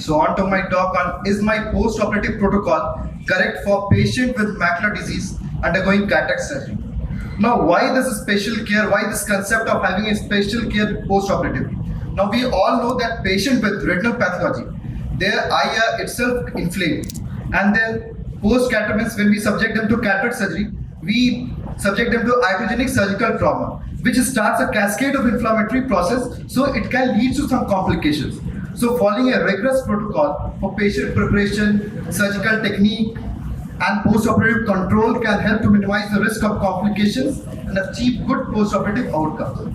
So on to my talk on is my post-operative protocol correct for patient with macular disease undergoing cataract surgery. Now why this special care, why this concept of having a special care post-operative? Now we all know that patient with retinal pathology, their eye are itself inflamed, and then post-cataract means when we subject them to cataract surgery, we subject them to iatrogenic surgical trauma, which starts a cascade of inflammatory process, so it can lead to some complications. So following a rigorous protocol for patient preparation, surgical technique, and post-operative control can help to minimize the risk of complications and achieve good post-operative outcomes.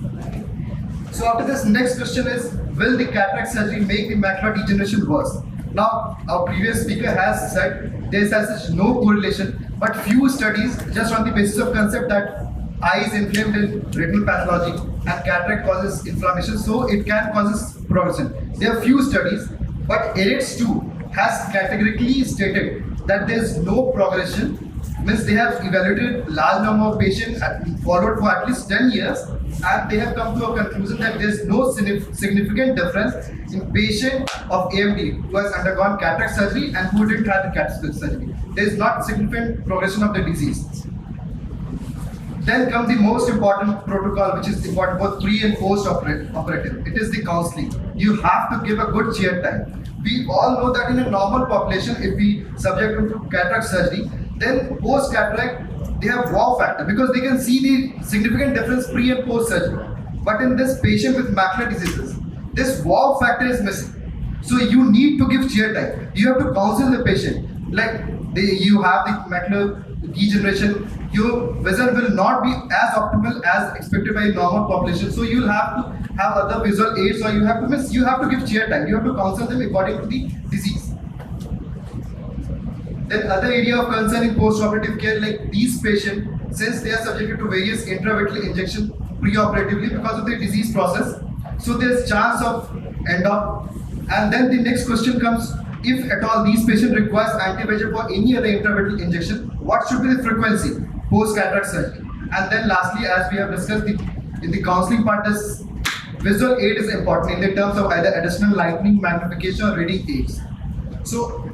So after this, next question is, will the cataract surgery make the macular degeneration worse? Now, our previous speaker has said there is such no correlation, but few studies just on the basis of concept that eye is inflamed in retinal pathology and cataract causes inflammation, so it can cause progression. There are few studies, but AREDS 2 has categorically stated that there is no progression, means they have evaluated large number of patients followed for at least 10 years, and they have come to a conclusion that there is no significant difference in patient of AMD who has undergone cataract surgery and who didn't have the cataract surgery. There is not significant progression of the disease. Then comes the most important protocol, which is important both pre and post operative. It is the counseling. You have to give a good chair time. We all know that in a normal population, if we subject them to cataract surgery, then post cataract they have wow factor because they can see the significant difference pre and post surgery. But in this patient with macular diseases, this wow factor is missing. So you need to give chair time. You have to counsel the patient. Like you have the macular degeneration, your vision will not be as optimal as expected by a normal population. So you'll have to have other visual aids, or you have to give chair time. You have to counsel them according to the disease. Then other area of concern in post-operative care, like these patients, since they are subjected to various intravitreal injection pre-operatively because of the disease process, so there's chance of end up. And then the next question comes, if at all these patients requires anti-VEGF or any other intravitreal injection, what should be the frequency post-cataract surgery? And then lastly, as we have discussed in the counseling part, this visual aid is important in the terms of either additional lightening, magnification, or reading aids. So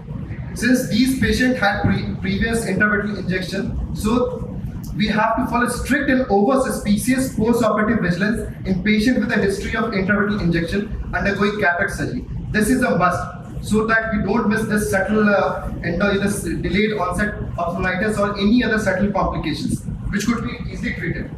since these patients had previous intravitreal injection, so we have to follow strict and over-suspicious post-operative vigilance in patients with a history of intravitreal injection undergoing cataract surgery. This is a must, so that we don't miss this subtle this delayed onset of neuritis or any other subtle complications, which could be easily treated.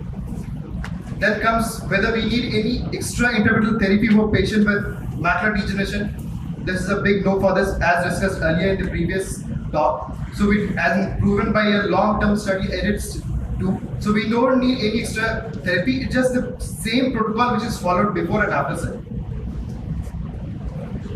Then comes whether we need any extra intravitreal therapy for patients with macular degeneration. This is a big no for this, as discussed earlier in the previous talk. So it has proven by a long-term study, AREDS 2. So we don't need any extra therapy. It's just the same protocol which is followed before and after surgery.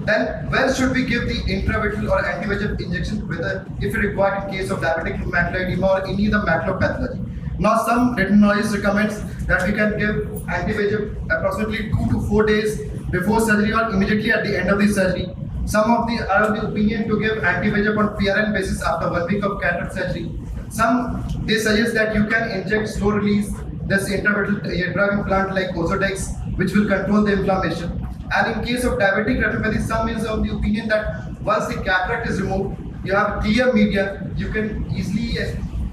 Then when should we give the intravitreal or anti-VEGF injection, whether if required in case of diabetic macular edema or any other macular pathology? Now some retinologist recommends that we can give anti-VEGF approximately 2 to 4 days before surgery or immediately at the end of the surgery. Some of the are of the opinion to give anti-VEGF on PRN basis after 1 week of cataract surgery. Some they suggest that you can inject slow release this intravitreal drug implant like Ozurdex, which will control the inflammation. And in case of diabetic retinopathy, some is of the opinion that once the cataract is removed, you have clear median, you can easily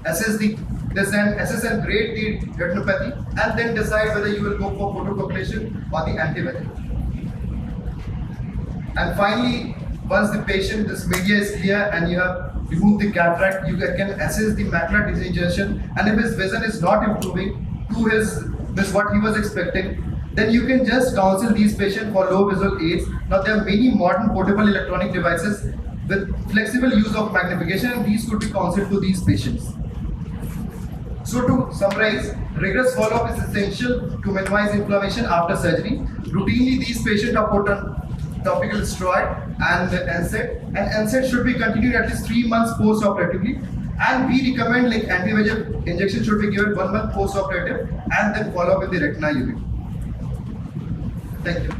assess and grade the retinopathy, and then decide whether you will go for photocoagulation or the anti-VEGF. And finally, once the patient, this media is clear and you have removed the cataract, you can assess the macular degeneration, and if his vision is not improving to what he was expecting, then you can just counsel these patients for low visual aids. Now there are many modern portable electronic devices with flexible use of magnification, and these could be counseled to these patients. So to summarize, rigorous follow-up is essential to minimize inflammation after surgery. Routinely, these patients are put on topical steroid and NSAID, and NSAID should be continued at least 3 months post-operatively. And we recommend like anti-VEGF injection should be given 1 month post-operative and then follow up with the retina unit. Thank you.